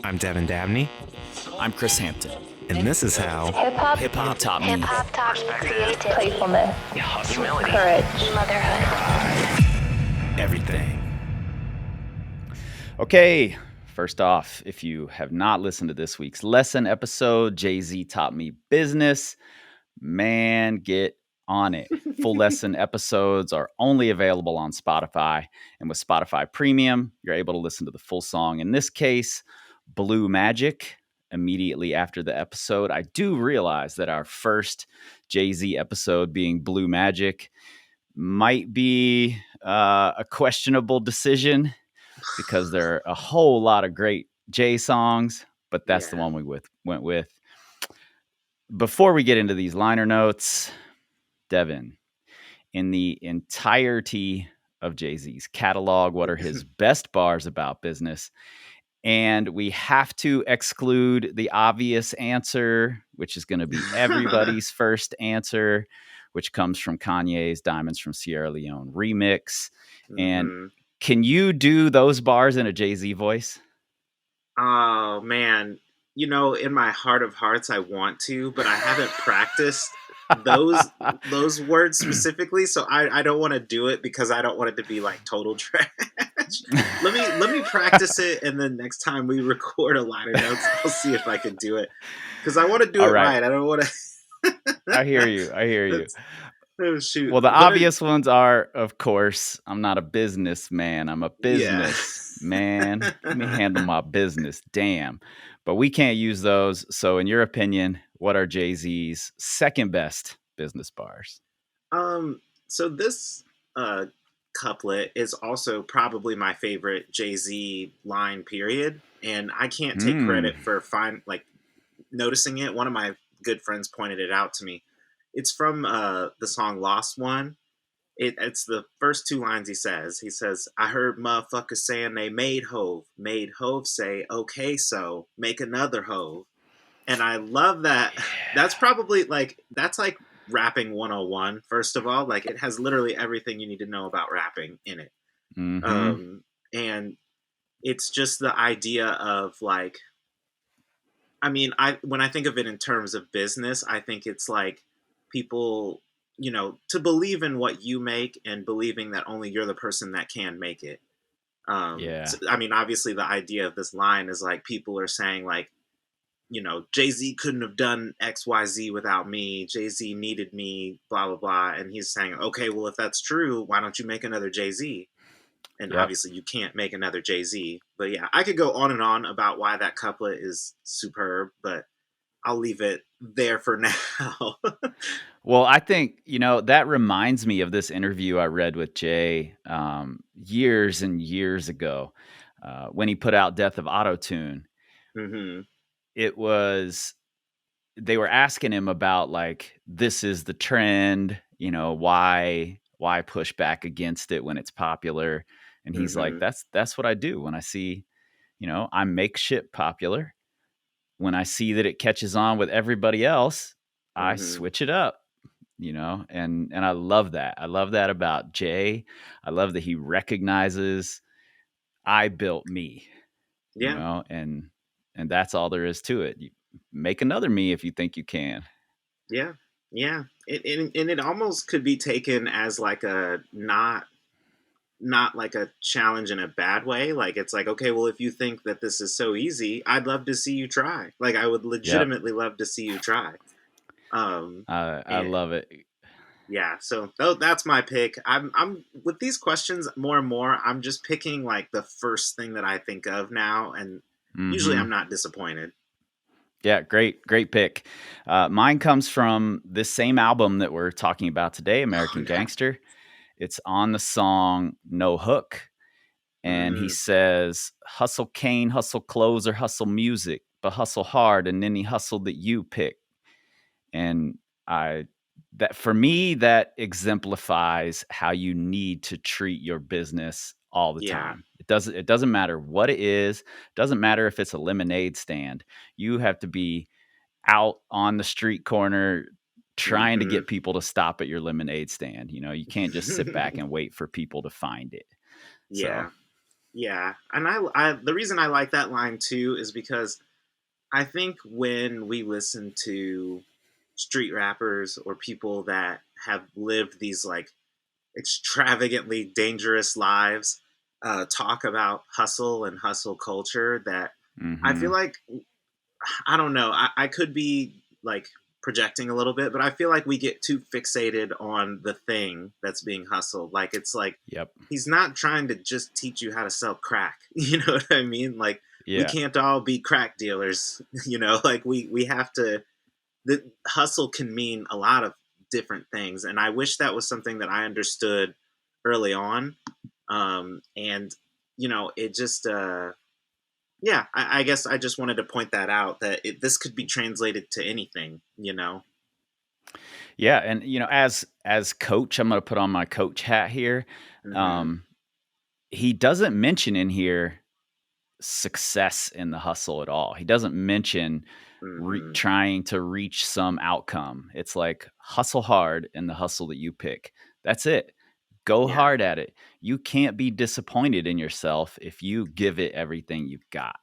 I'm Devin Dabney, I'm Chris Hampton. and this is how Hip hop taught me Creative, playfulness, humility, courage, motherhood. everything. Okay, first off, if you have not listened to this week's lesson episode, Jay-Z taught me business. Man, get on it. Full lesson episodes are only available on Spotify. And with Spotify Premium, you're able to listen to the full song. In this case, Blue Magic. Immediately after the episode, I do realize that our first Jay-Z episode being Blue Magic might be a questionable decision because there are a whole lot of great Jay songs, but that's the one we went with. Before we get into these liner notes, Devin, in the entirety of Jay-Z's catalog, what are his best bars about business? And we have to exclude the obvious answer, which is going to be everybody's first answer, which comes from Kanye's Diamonds from Sierra Leone remix. And can you do those bars in a Jay-Z voice? Oh, man. You know, in my heart of hearts, I want to, but I haven't practiced those words specifically, so I don't want to do it because I don't want it to be like total trash. Let me practice it, and then next time we record a liner notes, I'll see if I can do it because I want to do it right. I don't want to. I hear you. Oh, shoot. Well, the obvious ones are, of course, I'm not a businessman. I'm a businessman. Let me handle my business. Damn. But we can't use those. So in your opinion, what are Jay-Z's second best business bars? So this couplet is also probably my favorite Jay-Z line, period. And I can't take credit for noticing it. One of my good friends pointed it out to me. It's from the song Lost One. It's the first two lines he says. He says, I heard motherfuckers saying they made Hove. Made Hove say, okay, so make another Hove. And I love that. Yeah. That's probably that's like rapping 101, first of all. Like, it has literally everything you need to know about rapping in it. Mm-hmm. And it's just the idea of like, I mean, when I think of it in terms of business, I think it's like people, you know, to believe in what you make and believing that only you're the person that can make it. So, I mean, obviously the idea of this line is like people are saying like, you know, Jay-Z couldn't have done XYZ without me. Jay-Z needed me, blah, blah, blah. And he's saying, okay, well, if that's true, why don't you make another Jay-Z? And obviously you can't make another Jay-Z. But yeah, I could go on and on about why that couplet is superb, but I'll leave it there for now. Well, I think, you know, that reminds me of this interview I read with Jay years and years ago when he put out Death of Auto-Tune. Mm-hmm. They were asking him about like, this is the trend, you know, why push back against it when it's popular? And he's like, that's what I do when I see, you know, I make shit popular. When I see that it catches on with everybody else, I switch it up, you know, and I love that. I love that about Jay. I love that he recognizes I built me, you know, and that's all there is to it. You make another me if you think you can. Yeah. And it almost could be taken as like a not like a challenge in a bad way. Like, it's like, okay, well, if you think that this is so easy, I'd love to see you try. Like, I would legitimately love to see you try. I love it. Yeah. So that's my pick. I'm with these questions more and more, I'm just picking like the first thing that I think of now. And usually I'm not disappointed. Yeah. Great pick. Mine comes from this same album that we're talking about today, American Gangster. It's on the song No Hook. And he says, hustle cane, hustle clothes, or hustle music, but hustle hard in any hustle that you pick. And that for me, that exemplifies how you need to treat your business all the time. It doesn't matter what it is. It doesn't matter if it's a lemonade stand. You have to be out on the street corner trying to get people to stop at your lemonade stand. You know, you can't just sit back and wait for people to find it. Yeah. So, Yeah. And I the reason I like that line too is because I think when we listen to street rappers or people that have lived these like extravagantly dangerous lives talk about hustle and hustle culture, that I feel like, I don't know, I could be like projecting a little bit, but I feel like we get too fixated on the thing that's being hustled. Like, it's like, yep. he's not trying to just teach you how to sell crack. You know what I mean? Like, we Yeah. can't all be crack dealers, you know, like we have to, the hustle can mean a lot of different things. And I wish that was something that I understood early on. And, you know, it just, yeah, I guess I just wanted to point that out, that this could be translated to anything, you know? Yeah. And, you know, as coach, I'm going to put on my coach hat here. Mhm. He doesn't mention in here success in the hustle at all. He doesn't mention Mhm. trying to reach some outcome. It's like hustle hard in the hustle that you pick. That's it. Go Yeah. hard at it. You can't be disappointed in yourself if you give it everything you've got.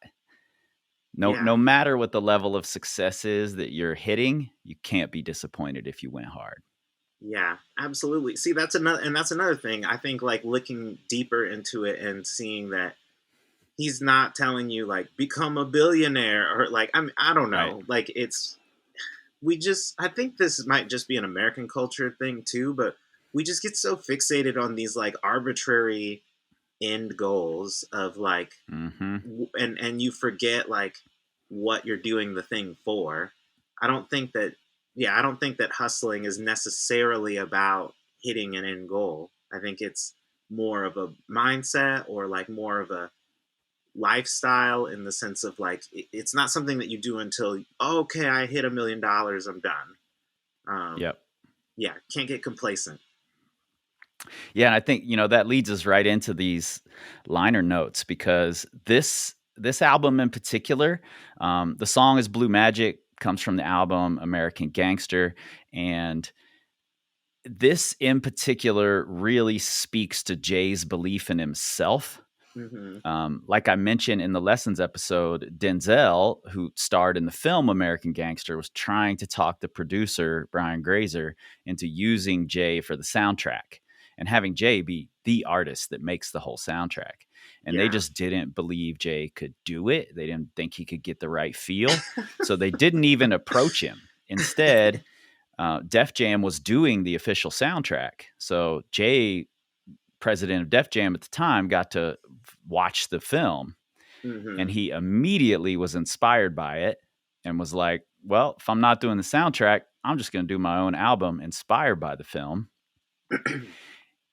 No, Yeah. no matter what the level of success is that you're hitting, you can't be disappointed if you went hard. Yeah, absolutely. See, that's another thing. I think, like, looking deeper into it and seeing that he's not telling you like become a billionaire, or like, I don't Right. know. Like, it's, I think this might just be an American culture thing too, but we just get so fixated on these like arbitrary end goals of like, Mm-hmm. and you forget like what you're doing the thing for. I don't think that, yeah, I don't think that hustling is necessarily about hitting an end goal. I think it's more of a mindset, or like more of a lifestyle, in the sense of like, it's not something that you do until, oh, okay, I hit $1 million, I'm done. Yep. Yeah, can't get complacent. Yeah, and I think, you know, that leads us right into these liner notes, because this album in particular, the song is Blue Magic, comes from the album American Gangster, and this in particular really speaks to Jay's belief in himself. Hmm. Like I mentioned in the Lessons episode, Denzel, who starred in the film American Gangster, was trying to talk the producer, Brian Grazer, into using Jay for the soundtrack and having Jay be the artist that makes the whole soundtrack. And they Yeah. just didn't believe Jay could do it. They didn't think he could get the right feel. So they didn't even approach him. Instead, Def Jam was doing the official soundtrack. So Jay, president of Def Jam at the time, got to watch the film, and Hmm. he immediately was inspired by it and was like, well, if I'm not doing the soundtrack, I'm just going to do my own album inspired by the film,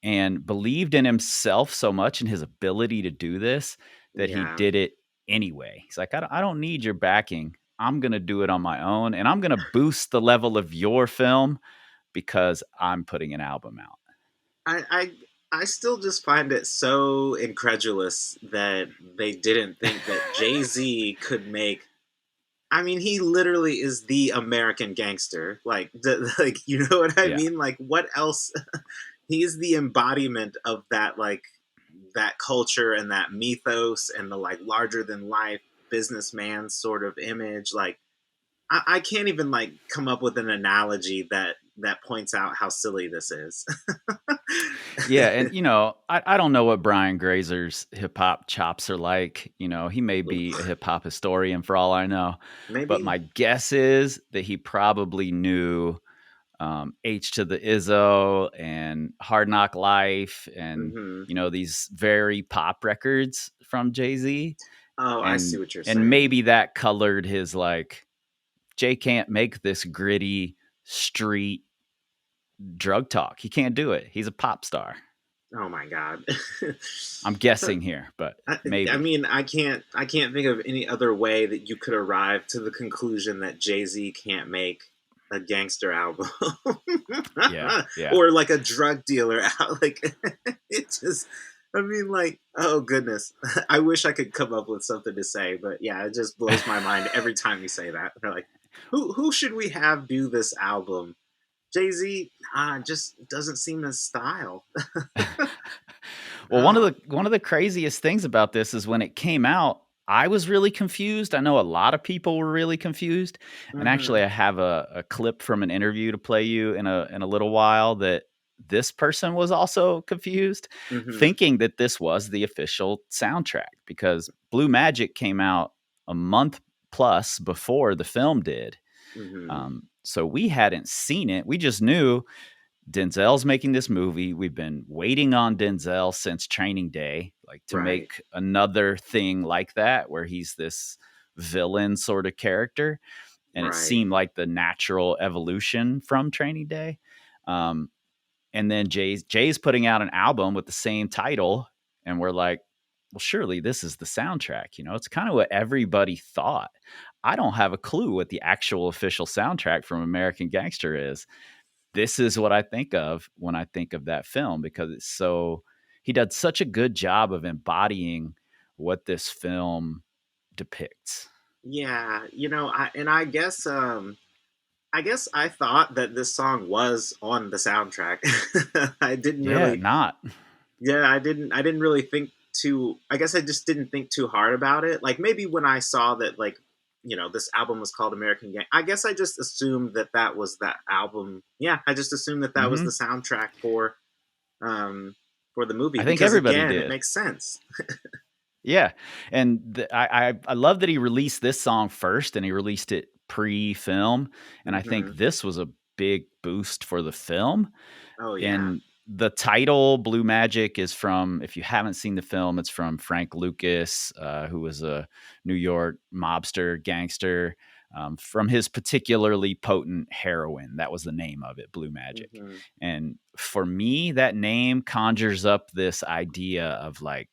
and believed in himself so much and his ability to do this that he Yeah. did it anyway. He's like, I don't need your backing. I'm going to do it on my own, and I'm going to boost the level of your film because I'm putting an album out. I still just find it so incredulous that they didn't think that Jay-Z could make. I mean, he literally is the American gangster. Like, like, you know what I Yeah. mean? Like, what else? He is the embodiment of that, like, that culture and that mythos and the like larger than life businessman sort of image. Like, I can't even like come up with an analogy that points out how silly this is. Yeah, and you know, I don't know what Brian Grazer's hip hop chops are like. You know, he may be a hip hop historian for all I know, but Maybe. my guess is that he probably knew H to the Izzo and Hard Knock Life, and Hmm. you know, these very pop records from Jay-Z, Oh, I see and what you're and saying. maybe that colored his like, Jay can't make this gritty street drug talk. He can't do it. He's a pop star. Oh my god. I'm guessing here, but I maybe. mean, I can't think of any other way that you could arrive to the conclusion that Jay-Z can't make a gangster album. Yeah, yeah. Or like a drug dealer out. Like, it just, I mean, like, oh goodness. I wish I could come up with something to say, but yeah, it just blows my mind every time you say that. They're like, who should we have do this album Jay-Z just doesn't seem his style. Well, one of the craziest things about this is when it came out, I was really confused. I know a lot of people were really confused. And Hmm. actually, I have a clip from an interview to play you in a little while that this person was also confused, Hmm. thinking that this was the official soundtrack because Blue Magic came out a month plus before the film did. Hmm. So we hadn't seen it. We just knew Denzel's making this movie. We've been waiting on Denzel since Training Day, like to Right. make another thing like that where he's this villain sort of character. And it Right. seemed like the natural evolution from Training Day. Um, and then Jay's putting out an album with the same title, and we're like, well, surely this is the soundtrack. You know, it's kind of what everybody thought. I don't have a clue what the actual official soundtrack from American Gangster is. This is what I think of when I think of that film because it's so he did such a good job of embodying what this film depicts. Yeah, I guess I thought that this song was on the soundtrack. I didn't Yeah, really not. Yeah, I didn't really think too I guess I just didn't think too hard about it. Like maybe when I saw that like this album was called American Gang. I guess I just assumed that that was that album. Yeah, I just assumed that that was the Mhm. soundtrack um for the movie I think because everybody again, it did. makes sense. Yeah, and I love that he released this song first, and he released it pre-film, and I think Hmm. this was a big boost for the film. Oh yeah. And the title Blue Magic is from, if you haven't seen the film, it's from Frank Lucas, who was a New York mobster gangster. From his particularly potent heroin. That was the name of it, Blue Magic. Hmm. And for me, that name conjures up this idea of like,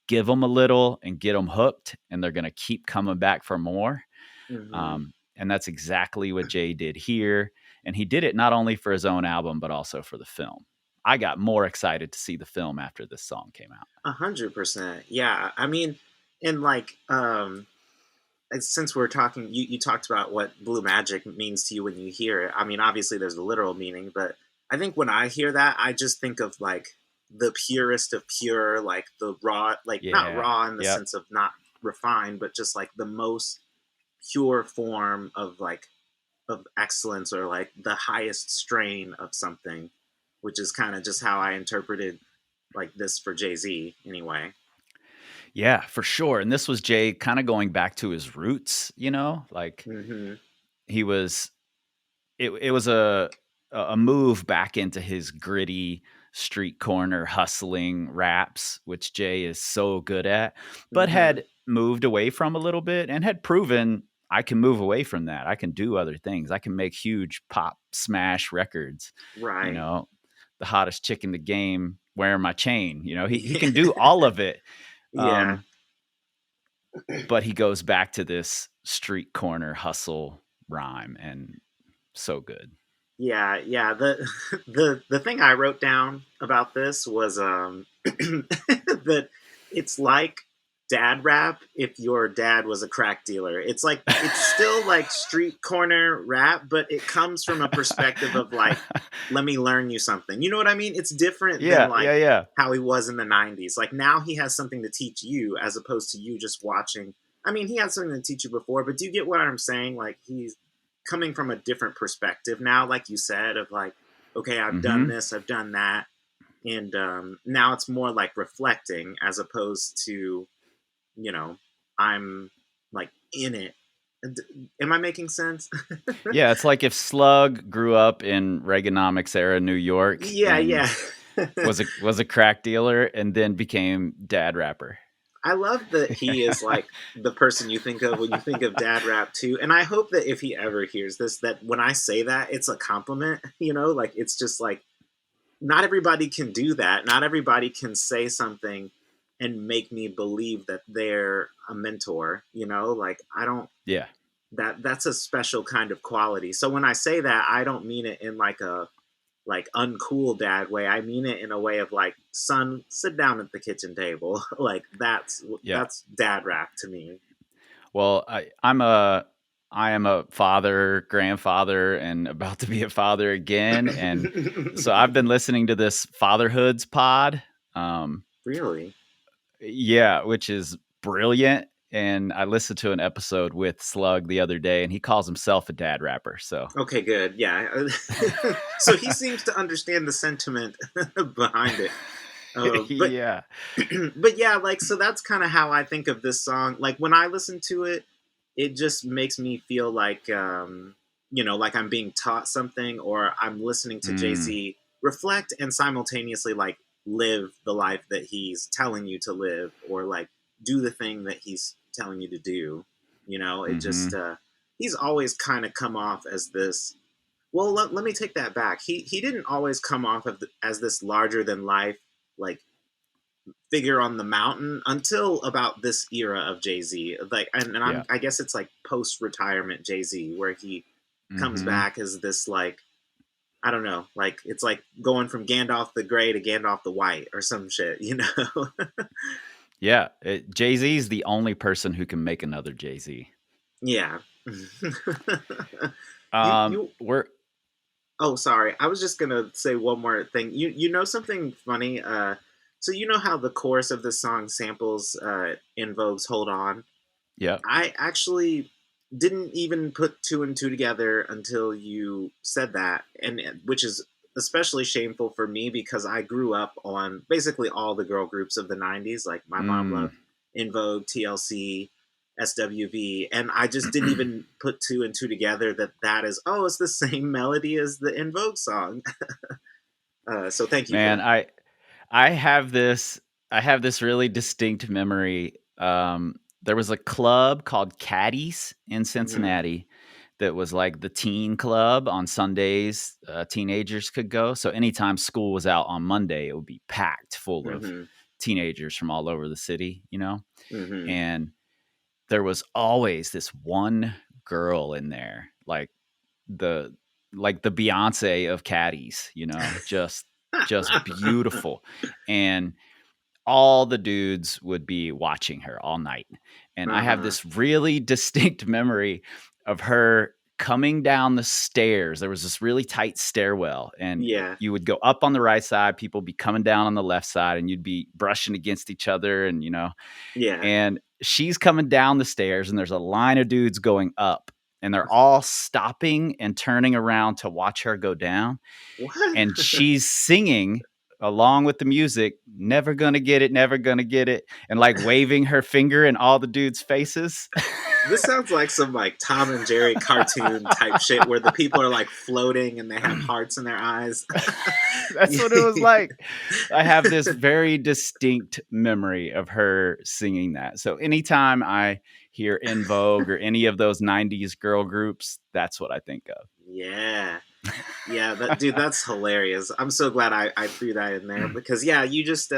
give them a little and get them hooked, and they're going to keep coming back for more. Hmm. And that's exactly what Jay did here. And he did it not only for his own album, but also for the film. I got more excited to see the film after this song came out. 100%. Yeah. I mean, and like since we're talking, you talked about what blue magic means to you when you hear it. I mean, obviously there's a literal meaning, but I think when I hear that, I just think of like the purest of pure, like the raw, like not Yeah. raw in the Yep. sense of not refined, but just like the most pure form of like of excellence or like the highest strain of something, which is kind of just how I interpreted like this for Jay-Z anyway. Yeah, for sure. And this was Jay kind of going back to his roots, like Hmm. he was it was a move back into his gritty street corner hustling raps, which Jay is so good at, but Hmm. had moved away from a little bit and had proven I can move away from that. I can do other things. I can make huge pop smash records, you Right. know, the hottest chick in the game wearing my chain. He can do all of it. Yeah. Um, but he goes back to this street corner hustle rhyme and so good. Yeah, yeah. The the thing I wrote down about this was that it's like dad rap if your dad was a crack dealer. It's like it's still like street corner rap, but it comes from a perspective of like, let me learn you something. You know what I mean? It's different than Yeah, like yeah, yeah. how he was in the 90s. Like now he has something to teach you as opposed to you just watching. I mean, he had something to teach you before, but do you get what I'm saying? Like he's coming from a different perspective now, like you said, of like, okay, I've done Mhm. this, I've done that, and now it's more like reflecting as opposed to, you know, I'm like in it. Am I making sense? Yeah, it's like if Slug grew up in Reaganomics era New York Yeah, and yeah. was a crack dealer and then became dad rapper. I love that he is like the person you think of when you think of dad rap too. And I hope that if he ever hears this, that when I say that, it's a compliment, like it's just like not everybody can do that. Not everybody can say something and make me believe that they're a mentor, like I don't Yeah. that's a special kind of quality. So when I say that, I don't mean it in like a like uncool dad way. I mean it in a way of like, son, sit down at the kitchen table. Like Yeah. that's dad rap to me. Well, I'm a I am a father, grandfather, and about to be a father again. And so I've been listening to this Fatherhoods pod. Really? Yeah, which is brilliant. And I listened to an episode with Slug the other day, and he calls himself a dad rapper. So Okay, good. Yeah. So he seems to understand the sentiment behind it. But yeah. but yeah, like, so that's kind of how I think of this song. Like, when I listen to it, it just makes me feel like, like I'm being taught something, or I'm listening to Mm, Jay-Z reflect and simultaneously like live the life that he's telling you to live, or like do the thing that he's telling you to do. It mm-hmm. just, he's always kind of come off as this. Well, let me take that back. He didn't always come off as this larger than life, like, figure on the mountain until about this era of Jay-Z. Like, and Yeah. I guess it's like post-retirement Jay-Z, where he comes Mm-hmm. back as this, like, I don't know, like, it's like going from Gandalf the Grey to Gandalf the White or some shit. Yeah. Jay-Z is the only person who can make another Jay-Z. Yeah. You We're Oh, sorry. I was just gonna say one more thing. You know something funny? So you know how the chorus of the song samples In Vogue's "Hold On"? yeah. I actually didn't even put two and two together until you said that, and which is especially shameful for me because I grew up on basically all the girl groups of the '90s. Like, my mom Mm. loved In Vogue, TLC, SWV, and I just didn't even put two and two together that is, oh, it's the same melody as the In Vogue song. So thank you for Man, that. I have this really distinct memory. There was a club called Caddies in Hmm. Cincinnati that was like the teen club on Sundays. Teenagers could go. So anytime school was out on Monday, it would be packed full of Hmm. teenagers from all over the city, Hmm. And there was always this one girl in there, the the Beyonce of caddies, just beautiful. And all the dudes would be watching her all night. And I have Uh-huh. this really distinct memory of her coming down the stairs. There was this really tight stairwell, and Yeah. you would go up on the right side, people would be coming down on the left side, and you'd be brushing against each other. Yeah. And she's coming down the stairs, and there's a line of dudes going up, and they're all stopping and turning around to watch her go down. What? And she's singing along with the music, "Never gonna get it, never gonna get it," and like waving her finger in all the dudes' faces. This sounds like some like Tom and Jerry cartoon type shit where the people are like floating and they have hearts in their eyes. That's what it was like. I have this very distinct memory of her singing that. So anytime I hear In Vogue or any of those 90s girl groups, that's what I think of. Yeah. Yeah, dude, that's hilarious. I'm so glad I threw that in there because yeah, you just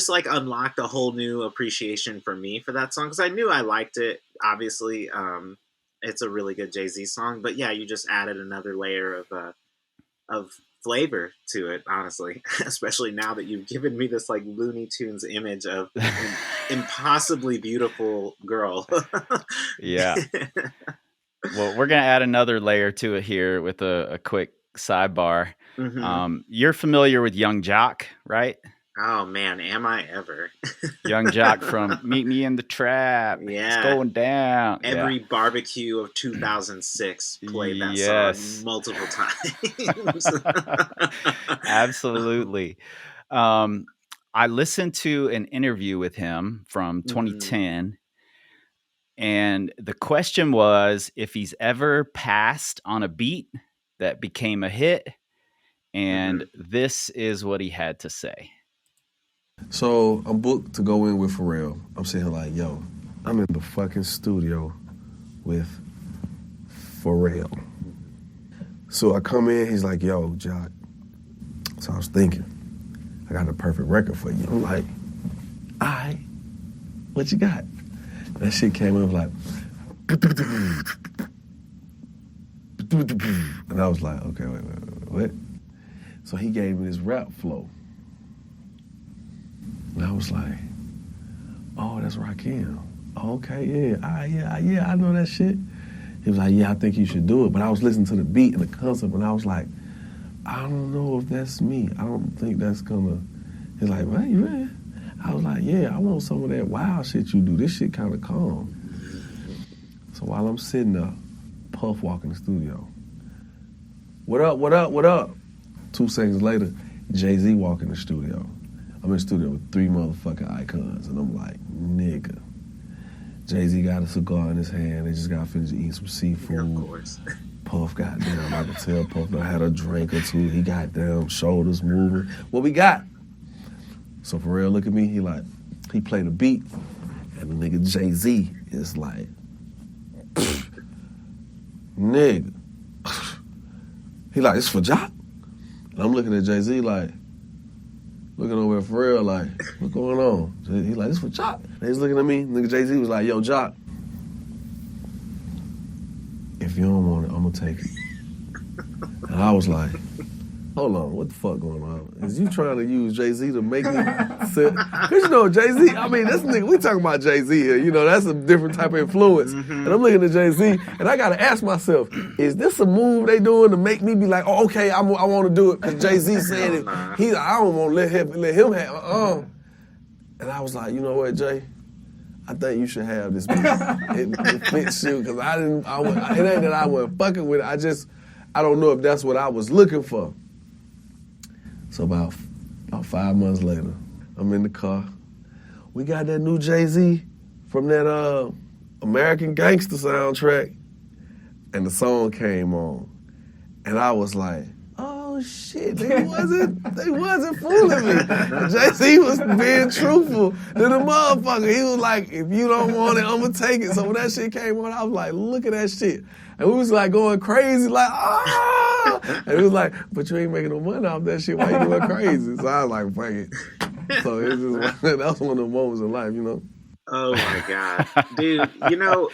like unlocked a whole new appreciation for me for that song because I knew I liked it. Obviously, it's a really good Jay-Z song, but yeah, you just added another layer of flavor to it. Honestly, especially now that you've given me this like Looney Tunes image of an impossibly beautiful girl. Yeah. Well, we're going to add another layer to it here with a quick sidebar. Hmm. You're familiar with Young Joc, right? Oh man, am I ever? Young Joc from Meet Me in the Trap. It's Yeah. going down. Yeah. Every barbecue of 2006 played that song Yes. multiple times. Absolutely. Um, I listened to an interview with him from Hmm. 2010, and the question was if he's ever passed on a beat that became a hit, and Hmm. this is what he had to say. So I'm booked to go in with Pharrell. I'm sitting here like, yo, I'm in the fucking studio with Pharrell. So I come in, he's like, yo, Joc. So I was thinking, I got the perfect record for you. I'm like, all right, what you got? That shit came up like, and I was like, okay, wait, what? So he gave me this rap flow. And I was like, oh, that's Rakim. Oh, okay, yeah, yeah, I know that shit. He was like, yeah, I think you should do it. But I was listening to the beat and the concept, and I was like, I don't know if that's me. I don't think that's gonna. He's like, what, you ready? I was like, yeah, I want some of that wild shit you do. This shit kind of calm. So while I'm sitting there, Puff walk in the studio. What up, what up, what up? 2 seconds later, Jay-Z walk in the studio. I'm in the studio with 3 motherfucking icons, and I'm like, nigga. Jay-Z got a cigar in his hand. They just got finished eating some seafood. Yeah, of course. Puff, goddamn, I could tell Puff done had a drink or two. He got down, shoulders moving. What we got? So Pharrell look at me, he played a beat, and the nigga Jay-Z is like, nigga. He like, it's for Joc? And I'm looking at Jay-Z like, looking over at Pharrell like, what's going on? He like, it's for Joc. And he's looking at me, nigga Jay-Z was like, yo, Joc, if you don't want it, I'm gonna take it. And I was like, hold on, what the fuck going on? Is you trying to use Jay-Z to make me sit? Because you know, Jay-Z, I mean, this nigga, we talking about Jay-Z here, you know, that's a different type of influence. And I'm looking at Jay-Z, and I gotta ask myself, is this a move they doing to make me be like, oh, okay, I want to do it, because Jay-Z said it. I don't want to let him have, And I was like, you know what, Jay? I think you should have this beat. It fits you, because it ain't that I wasn't fucking with it, I don't know if that's what I was looking for. So about 5 months later, I'm in the car. We got that new Jay-Z from that American Gangster soundtrack, and the song came on, and I was like, "Oh shit, they wasn't fooling me." Jay-Z was being truthful to the motherfucker. He was like, "If you don't want it, I'm gonna take it." So when that shit came on, I was like, "Look at that shit," and we was like going crazy, like, "Ah!" And he was like, "But you ain't making no money off that shit. Why you going crazy?" So I was like, "Fuck it." So it's just that was one of the moments in life, you know. Oh my God, dude! You know,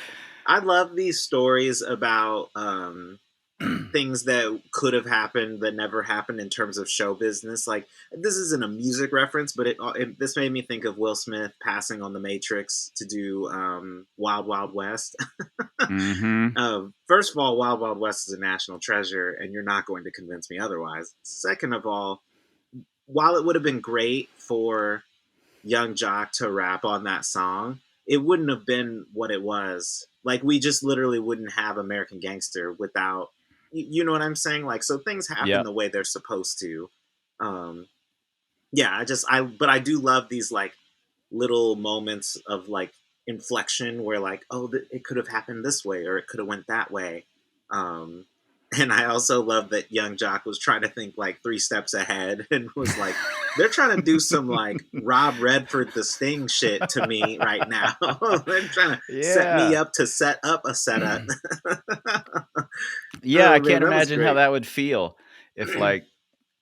I love these stories about things that could have happened that never happened in terms of show business. Like, this isn't a music reference, but this made me think of Will Smith passing on The Matrix to do Wild Wild West. First of all, Wild Wild West is a national treasure, and you're not going to convince me otherwise. Second of all, while it would have been great for Yung Joc to rap on that song, it wouldn't have been what it was. Like, we just literally wouldn't have American Gangster without, you know what I'm saying? Like, so things happen the way they're supposed to. But I do love these like little moments of like inflection where like, oh, it could have happened this way, or it could have went that way. And I also love that Yung Joc was trying to think like 3 steps ahead and was like, they're trying to do some like Rob Redford the Sting shit to me right now. They're trying to set me up to set up a setup. I can't imagine how that would feel if like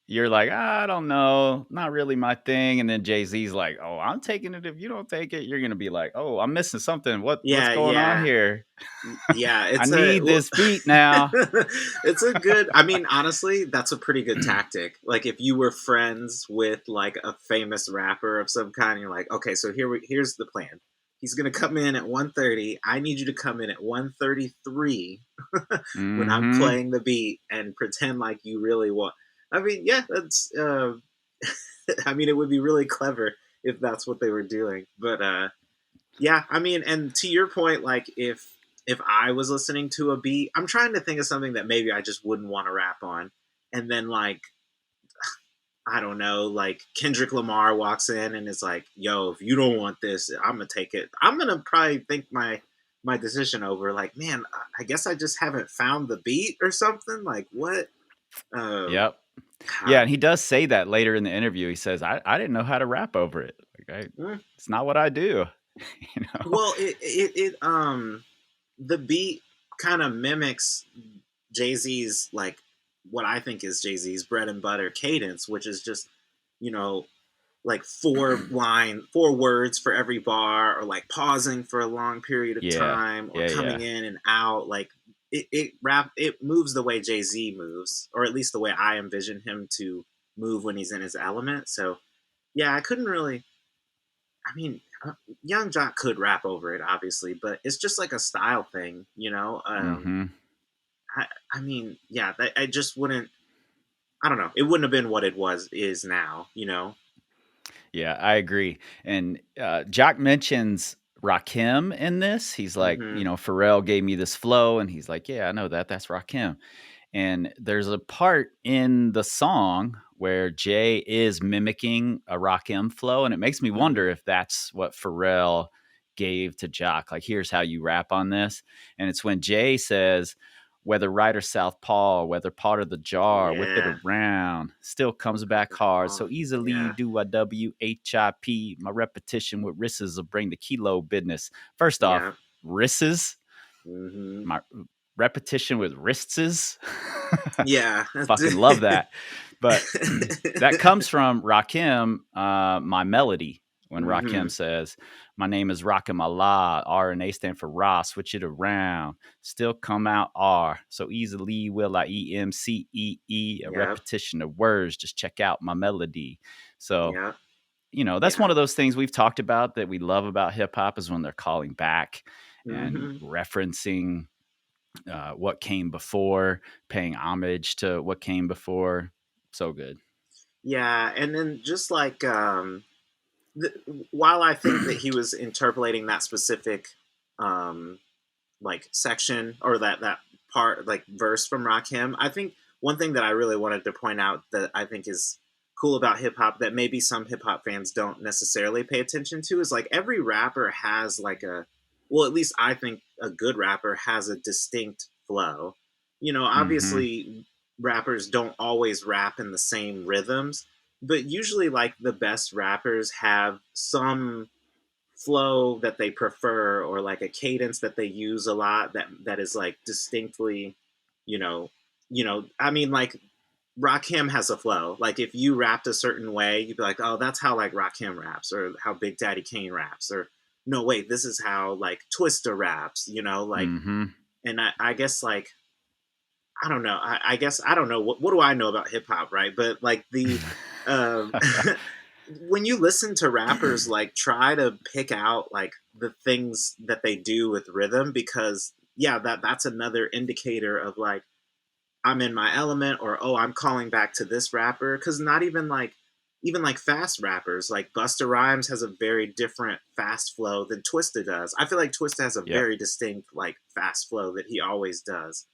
you're like, I don't know, not really my thing. And then Jay-Z's like, oh, I'm taking it. If you don't take it, you're going to be like, oh, I'm missing something. What's going on here? Yeah. I need this beat now. It's a good, I mean, honestly, that's a pretty good tactic. Like if you were friends with like a famous rapper of some kind, you're like, okay, so here's the plan. He's going to come in at 1:30. I need you to come in at 1:33 when I'm playing the beat and pretend like you really want. I mean, yeah, that's, I mean, it would be really clever if that's what they were doing. But, yeah, I mean, and to your point, like, if I was listening to a beat, I'm trying to think of something that maybe I just wouldn't want to rap on. And then, like, I don't know, like, Kendrick Lamar walks in and is like, yo, if you don't want this, I'm going to take it. I'm going to probably think my decision over, like, man, I guess I just haven't found the beat or something. Like, what? Yep. Yeah, and he does say that later in the interview. He says, I didn't know how to rap over it. Like, it's not what I do. You know? Well, the beat kind of mimics Jay-Z's, like, what I think is Jay-Z's bread and butter cadence, which is just, you know, like 4 words for every bar, or like pausing for a long period of time, or coming in and out. Like, it moves the way Jay-Z moves, or at least the way I envision him to move when he's in his element. So yeah, I couldn't really, I mean, Young Joc could rap over it, obviously, but it's just like a style thing, you know. Mm-hmm. I mean, yeah, I just wouldn't. I don't know. It wouldn't have been what it is now, you know. Yeah, I agree. And Jock mentions Rakim in this. He's like, Hmm. Pharrell gave me this flow, and he's like, yeah, I know that. That's Rakim. And there's a part in the song where Jay is mimicking a Rakim flow, and it makes me wonder Hmm. if that's what Pharrell gave to Jock. Like, here's how you rap on this. And it's when Jay says, whether right or southpaw, whether part of the jar, whip it Yeah. around, still comes back hard. So easily you Yeah. do a WHIP. My repetition with risses will bring the kilo business. First off, Yeah. risses. Hmm. My repetition with wrists. Yeah. Fucking love that. But that comes from Rakim, my melody. When Hmm. Rakim says, my name is Rakim Allah, R and A stand for Ra, switch it around, still come out R. So easily will I EMCEE, a Yep. repetition of words, just check out my melody. So, Yep. that's Yeah. one of those things we've talked about that we love about hip hop is when they're calling back and Hmm. referencing what came before, paying homage to what came before. So good. Yeah, and then just like th- while I think that he was interpolating that specific um, like section or that part like verse from Rakim, I think one thing that I really wanted to point out that I think is cool about hip hop that maybe some hip hop fans don't necessarily pay attention to is like every rapper has like a well, at least I think a good rapper has a distinct flow. You know, Mm-hmm. obviously rappers don't always rap in the same rhythms, but usually like the best rappers have some flow that they prefer or like a cadence that they use a lot that is like distinctly, you know, I mean like Rakim has a flow. Like if you rapped a certain way, you'd be like, "Oh, that's how like Rakim raps or how Big Daddy Kane raps," or "No, wait, this is how like Twista raps," you know, like Mm-hmm. and I guess like I don't know. I guess I don't know what do I know about hip hop, right? But like the um when you listen to rappers like try to pick out like the things that they do with rhythm because yeah, that's another indicator of like I'm in my element or oh, I'm calling back to this rapper cuz not even like fast rappers like Busta Rhymes has a very different fast flow than Twista does. I feel like Twista has a Yep. very distinct like fast flow that he always does.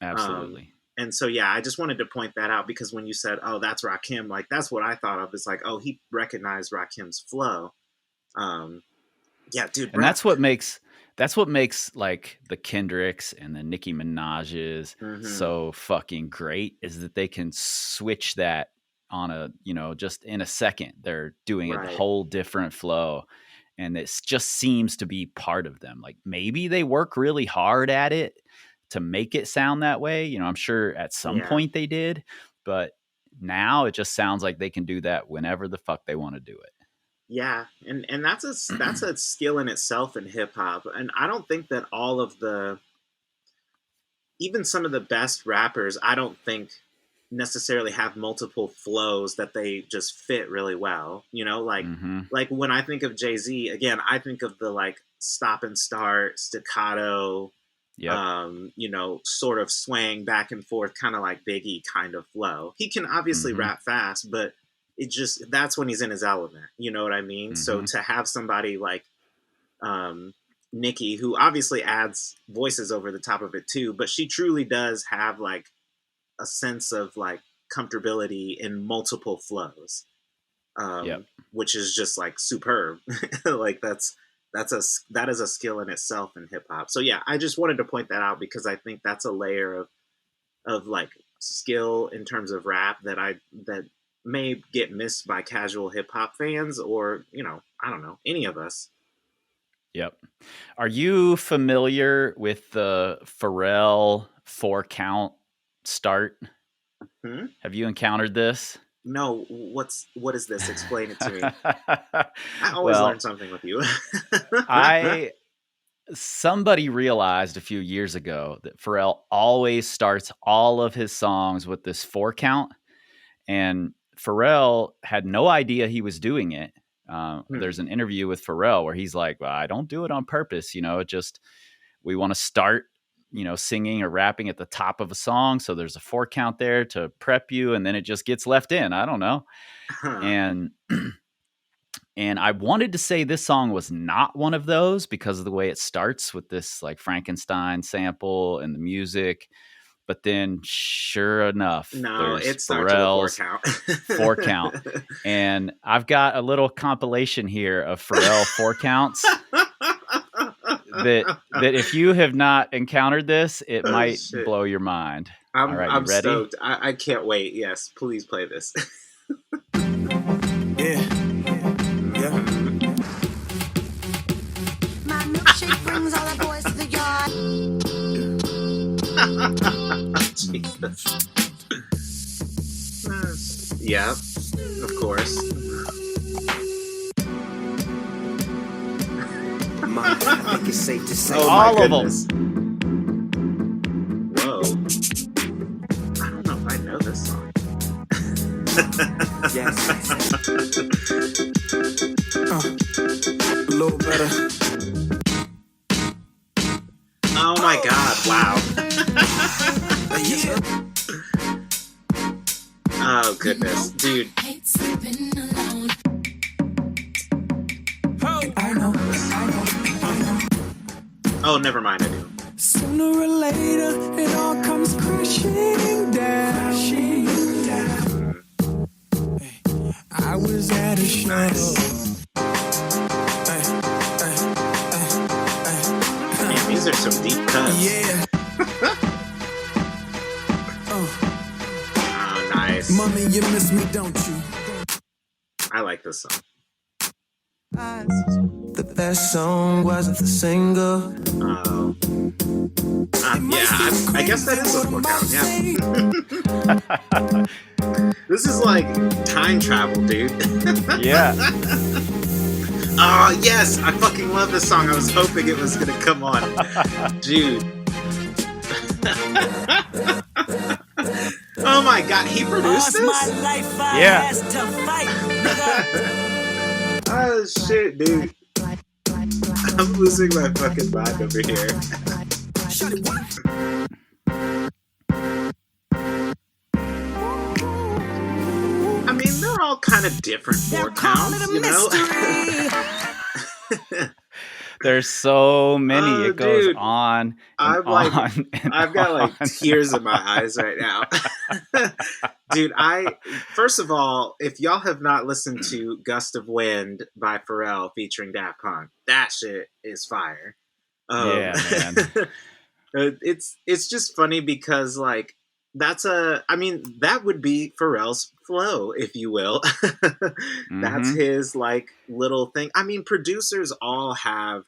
Um, Absolutely. and so yeah, I just wanted to point that out because when you said, "Oh, that's Rakim," like that's what I thought of. It's like, oh, he recognized Rakim's flow. Um, yeah, dude, And rap. that's what makes like the Kendricks and the Nicki Minaj's Hmm. so fucking great is that they can switch that on just in a second. They're doing a Right. whole different flow. And it just seems to be part of them. Like maybe they work really hard at it to make it sound that way. I'm sure at some Yeah. point they did, but now it just sounds like they can do that whenever the fuck they want to do Yeah, and that's it. a skill in itself in hip hop, and I don't think that all of the even some of the best rappers, I don't think necessarily have multiple flows that they just fit really well. You know, Hmm. like when I think of Jay Z, again, I think of the like stop and start staccato, Yep. sort of swaying back and forth, kind of like Biggie kind of flow. He can obviously Hmm. rap fast, but it just that's when he's in his element. You know what I mean? So Hmm. to have somebody like um, Nikki, who obviously adds voices over the top of it too, but she truly does have like a sense of like comfortability in multiple flows, Yep. which is just like superb. Like that is a skill in itself in hip hop. So yeah, I just wanted to point that out because I think that's a layer of like skill in terms of rap that may get missed by casual hip hop fans or I don't know any of us. Yep. Are you familiar with the Pharrell 4 count start? Hmm? Have you encountered this? No, what is this? Explain it to me. I always learn Well, something with you. I somebody realized a few years ago that Pharrell always starts all of his songs with this 4 count, and Pharrell had no idea he was doing it. There's an interview with Pharrell where he's like, well, I don't do it on purpose. It just, we want to start, singing or rapping at the top of a song. So there's a 4 count there to prep you. And then it just gets left in. I don't know. And I wanted to say this song was not one of those because of the way it starts with this like Frankenstein sample and the music. But then sure enough, no, there's it starts with a 4 count. And I've got a little compilation here of Pharrell 4 counts that if you have not encountered this, it might blow your mind. All right, I'm you ready? stoked. I can't wait. Yes, please play this. Yeah. My milkshake brings all the boys to the yard. Jesus. Yeah, of course. I think it's safe to say. Oh, all my of goodness. Whoa. I don't know if I know this song. Yes. A little better. Oh my God! Wow. Oh goodness, dude. I know. Oh, never mind. I do. Sooner or later, it all comes crashing down. I was at a show. Man, these are some deep cuts. Yeah. Oh, nice. Mommy, you miss me, don't you? I like this song. The best song wasn't the single. Oh. Yeah, I guess that is a 4 count. Yeah. This is like time travel, dude. Yeah. Oh, yes! I fucking love this song. I was hoping it was gonna come on. Dude. Oh my God, he produced this? Yeah. Oh shit, dude. I'm losing my fucking mind over here. I mean, they're all kind of different 4 counts, you know? There's so many. Oh, it goes dude. on and on. And I've got like on. tears in my eyes right now. Dude, first of all, if y'all have not listened to Gust of Wind by Pharrell featuring Daft Punk, that shit is fire. Yeah, man. It's just funny because like that would be Pharrell's flow, if you will. That's his like little thing. I mean, producers all have.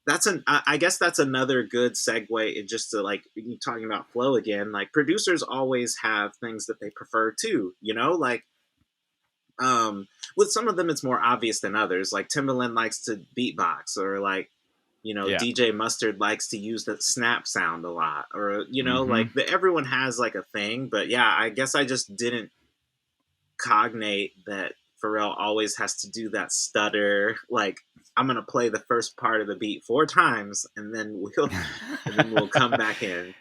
I guess that's another good segue just to like talking about flow again. Like producers always have things that they prefer too, you know, like with some of them it's more obvious than others. Like Timbaland likes to beatbox, or like, you know, DJ Mustard likes to use the snap sound a lot, or, you know, like everyone has like a thing. But yeah, I guess I just didn't cognate that Pharrell always has to do that stutter, like, I'm gonna play the first part of the beat 4 times and then we'll come back in.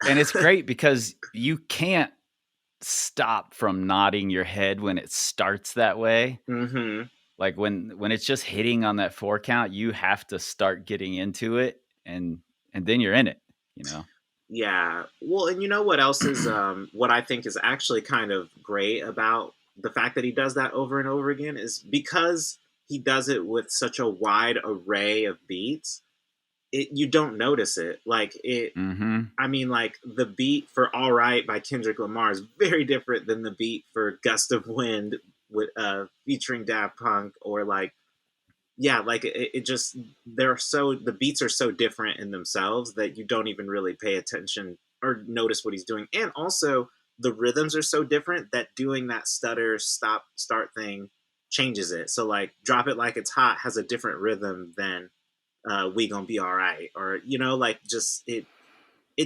And it's great because you can't stop from nodding your head when it starts that way. Mm-hmm. Like when it's just hitting on that 4 count, you have to start getting into it, and then you're in it, you know? Yeah. Well, and you know what else is what I think is actually kind of great about the fact that he does that over and over again is because he does it with such a wide array of beats. You don't notice it. Like it. I mean, like the beat for "All Right" by Kendrick Lamar is very different than the beat for "Gust of Wind" with featuring Daft Punk, or like, yeah, like it just the beats are so different in themselves that you don't even really pay attention or notice what he's doing, and also the rhythms are so different that doing that stutter stop start thing changes it. So like "Drop It Like It's Hot" has a different rhythm than "We Gonna Be Alright," or, you know, like just it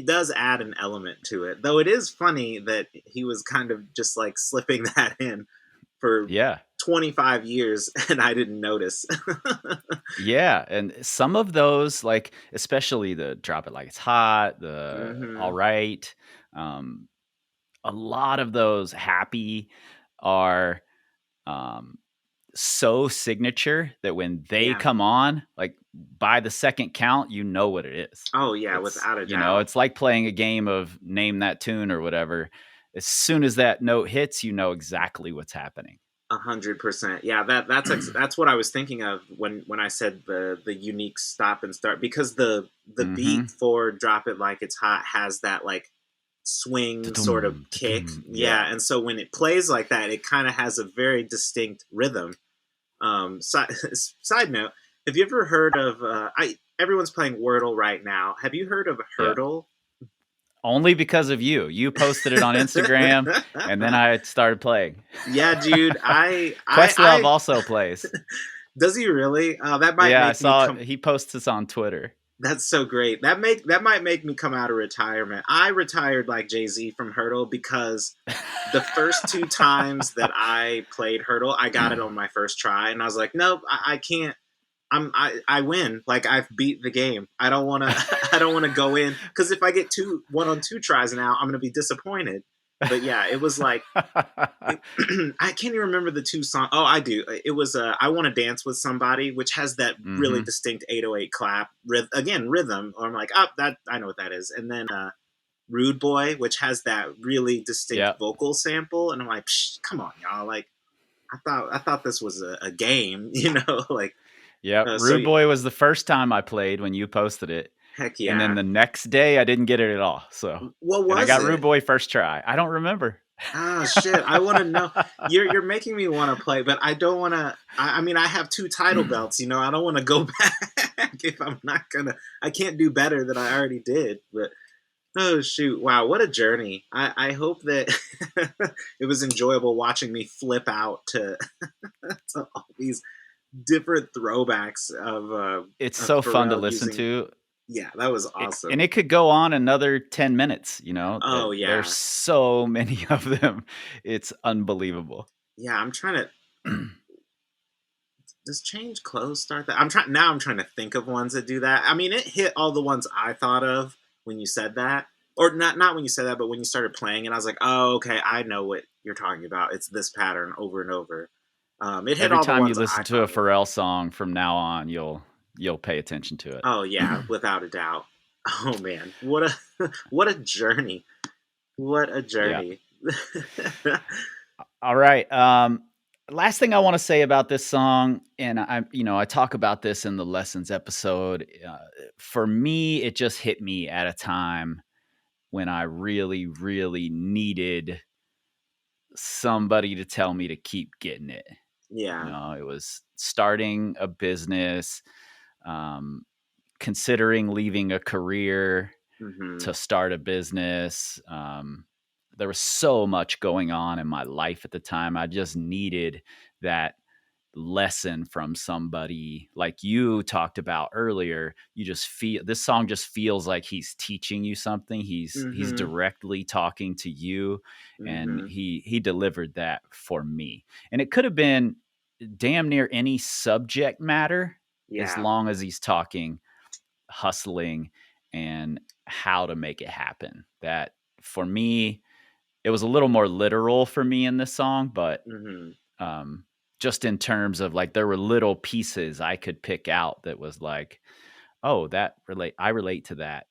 does add an element to it. Though it is funny that he was kind of just like slipping that in for 25 years and I didn't notice. Yeah, and some of those, like especially the Drop It Like It's Hot, the All Hmm. Right, um, a lot of those Happy are um, so signature that when they Yeah. come on, like by the second count, you know what it is. Oh yeah, It's, without a doubt. it's like playing a game of name that tune or whatever. As soon as that note hits, you know exactly what's happening. 100%. Yeah, that's what I was thinking of when I said the unique stop and start, because the Mm-hmm. beat for Drop It Like It's Hot has that like swing sort of Ta-dum, kick. ta-dum. Yeah. Yeah, and so when it plays like that, it kind of has a very distinct rhythm. Side note, have you ever heard of I everyone's playing Wordle right now. Have you heard of Yeah. Hurdle? Only because of you. You posted it on Instagram, and then I started playing. Yeah, dude. Questlove also plays. Does he really? That might Yeah, I make me saw come. he posts this on Twitter. That's so great. That might make me come out of retirement. I retired like Jay-Z from Hurdle because the first two times that I played Hurdle, I got it on my first try, and I was like, nope, I can't. I win. Like I've beat the game. I don't want to. I don't want to go in because if I get one on two tries now, I'm going to be disappointed. But yeah, it was like I can't even remember the two songs. Oh, I do. It was I Want to Dance with Somebody, which has that really Hmm. distinct 808 clap rhythm. Or I'm like, oh, that I know what that is. And then Rude Boy, which has that really distinct Yep. vocal sample, and I'm like, come on, y'all! Like I thought this was a game, like. Yep. So Rude Boy was the first time I played when you posted it. heck And then yeah. the next day I didn't get it at all. So What and I was got Rude it? Boy first try. I don't remember. Ah, shit. I want to know. You're making me want to play, but I don't want to. I mean, I have 2 title belts. I don't want to go back if I'm not gonna. I can't do better than I already did. But oh shoot! Wow, what a journey. I hope that it was enjoyable watching me flip out to to all these different throwbacks It's of so fun to Pharrell listen using. to. Yeah, that was awesome. And it could go on another 10 minutes, Oh yeah, there's so many of them. It's unbelievable. yeah. I'm trying to. Does Change Clothes start that? I'm trying to think of ones that do that. I mean, it hit all the ones I thought of when you said that, or not when you said that, but when you started playing it, I was like, oh, okay, I know what you're talking about. It's this pattern over and over. It hit Every all the time you ones listen I to a thought of. Pharrell song from now on, you'll pay attention to it. Oh yeah, without a doubt. Oh man, what a what a journey! What a Yeah. journey! All right. Last thing I want to say about this song, and I talk about this in the lessons episode. For me, it just hit me at a time when I really, really needed somebody to tell me to keep getting it. Yeah. It was starting a business, um, considering leaving a career Hmm. to start a business. There was so much going on in my life at the time. I just needed that lesson from somebody like you talked about earlier. You just feel this song just feels like he's teaching you something. He's Hmm. directly talking to you, and Hmm. he delivered that for me. And it could have been damn near any subject matter as Yeah. long as he's talking hustling and how to make it happen. That for me, it was a little more literal for me in this song, but Hmm. um, just in terms of like there were little pieces I could pick out that was like, oh, I relate to that,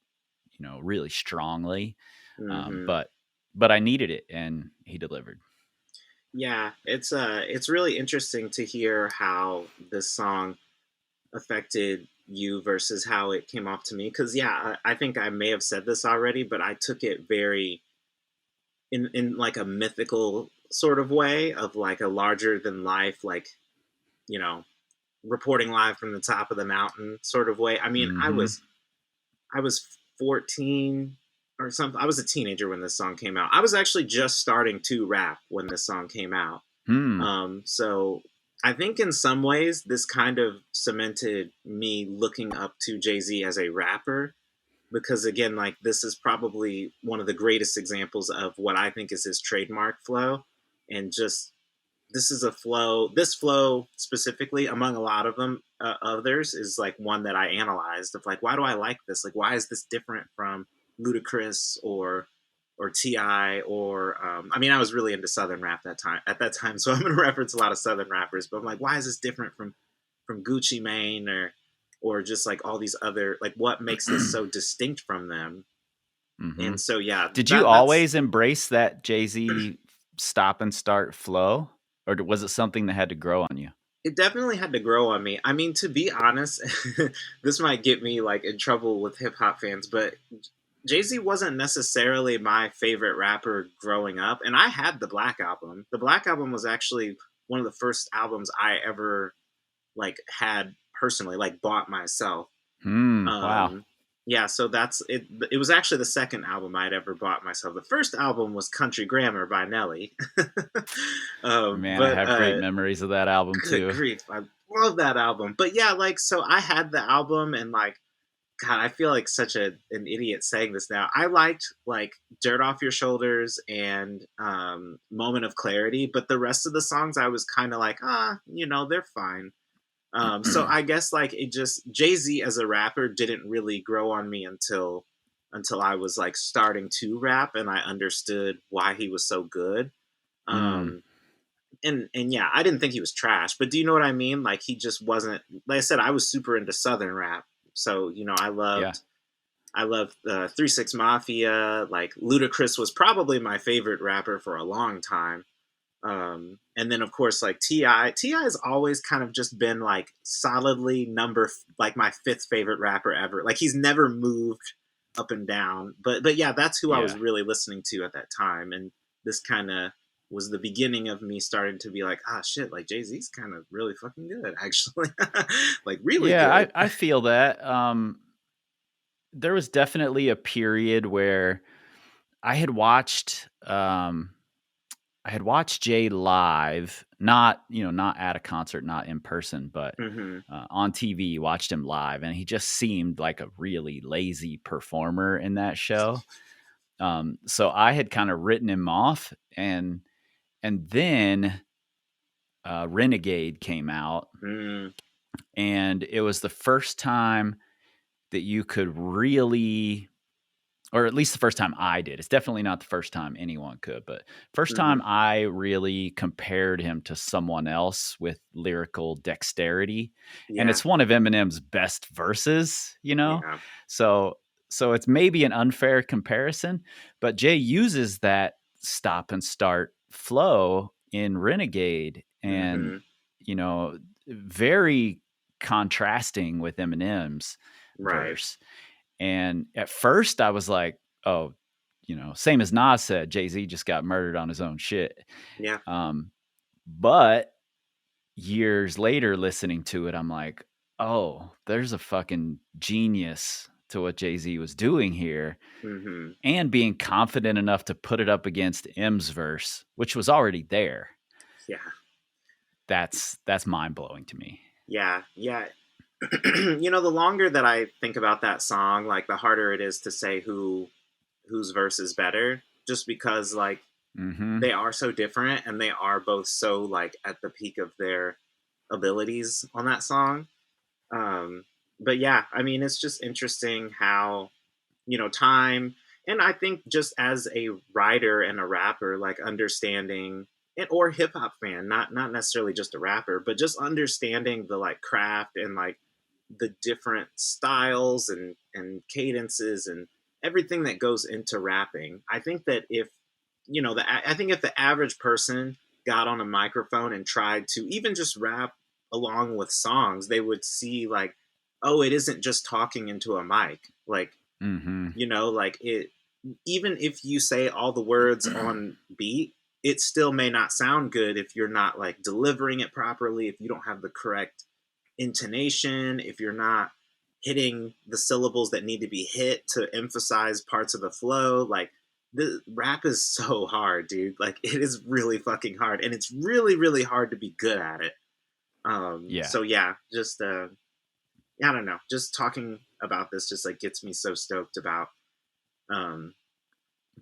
really strongly. Hmm. But I needed it, and he delivered. Yeah, it's really interesting to hear how this song affected you versus how it came off to me. Because yeah, I think I may have said this already, but I took it very in like a mythical sort of way of like a larger than life, like you know, reporting live from the top of the mountain sort of way. I mean, Hmm. I was 14 or something. I was a teenager when this song came out. I was actually just starting to rap when this song came out. Hmm. So I think in some ways this kind of cemented me looking up to Jay-Z as a rapper, because again, like this is probably one of the greatest examples of what I think is his trademark flow, and just this is a flow. This flow specifically, among a lot of them, others, is like one that I analyzed of like, why do I like this? Like, why is this different from Ludacris or Ti or I mean, I was really into Southern rap at that time, so I'm going to reference a lot of Southern rappers. But I'm like, why is this different from Gucci Mane or just like all these other, like, what makes this so distinct from them? Mm-hmm. And so, yeah. Did you always embrace that Jay-Z stop and start flow? Or was it something that had to grow on you? It definitely had to grow on me. I mean, to be honest, this might get me like in trouble with hip hop fans, but Jay-Z wasn't necessarily my favorite rapper growing up. And I had the Black Album. The Black Album was actually one of the first albums I ever like had personally, like bought myself. Wow. Yeah, so that's it. It was actually the second album I'd ever bought myself. The first album was Country Grammar by Nelly. Man, I have great memories of that album too. Good grief, I love that album. But yeah, like, so I had the album, and like, God, I feel like such an idiot saying this now. I liked like Dirt Off Your Shoulders and Moment of Clarity, but the rest of the songs I was kind of like, they're fine. So I guess like it just, Jay-Z as a rapper didn't really grow on me until I was like starting to rap and I understood why he was so good. And yeah, I didn't think he was trash, but do you know what I mean? Like, he just wasn't, like I said, I was super into Southern rap. So, I loved 3 6 Mafia. Like, Ludacris was probably my favorite rapper for a long time. And then of course, like Ti has always kind of just been like solidly like my 5th favorite rapper ever. Like, he's never moved up and down, but yeah, that's who I was really listening to at that time. And this kind of was the beginning of me starting to be like, shit, like Jay-Z's kind of really fucking good, actually. Like, really good. I feel that. There was definitely a period where I had watched Jay live, not at a concert, not in person, but on TV, watched him live, and he just seemed like a really lazy performer in that show. So I had kind of written him off, and then Renegade came out, and it was the first time that you could really, or at least the first time I did. It's definitely not the first time anyone could, but first time I really compared him to someone else with lyrical dexterity. Yeah. And it's one of Eminem's best verses, Yeah. So it's maybe an unfair comparison, but Jay uses that stop and start flow in Renegade, and very contrasting with Eminem's verse. And at first I was like, oh, same as Nas said, Jay-Z just got murdered on his own shit. Yeah. But years later listening to it, I'm like, oh, there's a fucking genius to what Jay-Z was doing here. And being confident enough to put it up against M's verse, which was already there. Yeah. That's mind-blowing to me. Yeah. Yeah. The longer that I think about that song, like, the harder it is to say whose verse is better, just because like they are so different and they are both so like at the peak of their abilities on that song. But yeah, I mean, it's just interesting how, time, and I think just as a writer and a rapper, like understanding, or hip hop fan, not necessarily just a rapper, but just understanding the like craft and like the different styles and cadences and everything that goes into rapping. I think that if the average person got on a microphone and tried to even just rap along with songs, they would see like, oh, it isn't just talking into a mic. Like, like it, even if you say all the words on beat, it still may not sound good if you're not like delivering it properly, if you don't have the correct intonation, if you're not hitting the syllables that need to be hit to emphasize parts of the flow. Like, the rap is so hard, dude. Like, it is really fucking hard, and it's really, really hard to be good at it. So yeah, just I don't know, just talking about this just like gets me so stoked about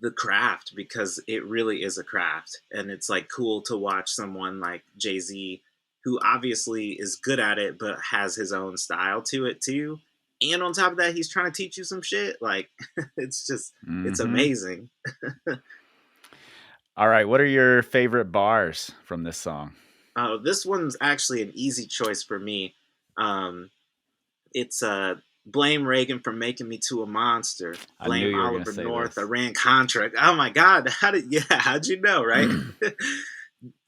the craft, because it really is a craft, and it's like cool to watch someone like Jay-Z, who obviously is good at it but has his own style to it too, and on top of that he's trying to teach you some shit. Like it's Mm-hmm. amazing. All right, what are your favorite bars from this song? This one's actually an easy choice for me. It's blame Reagan for making me to a monster. I knew Blame you were going to Oliver say North, this. Iran Contra. Oh my God, how'd you know, right?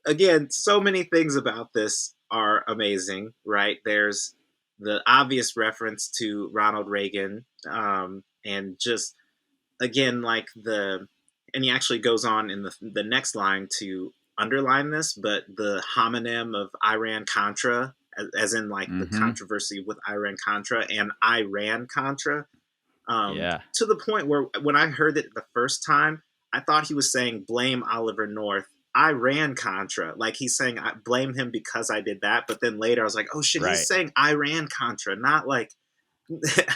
Again, so many things about this are amazing, right? There's the obvious reference to Ronald Reagan, and just again, like and he actually goes on in the next line to underline this, but the homonym of Iran Contra, as in like the Mm-hmm. controversy with Iran Contra and Iran Contra, Yeah. to the point where when I heard it the first time, I thought he was saying blame Oliver North. I ran Contra. Like he's saying I blame him because I did that. But then later I was like, oh shit, he's Right. saying I ran Contra, not like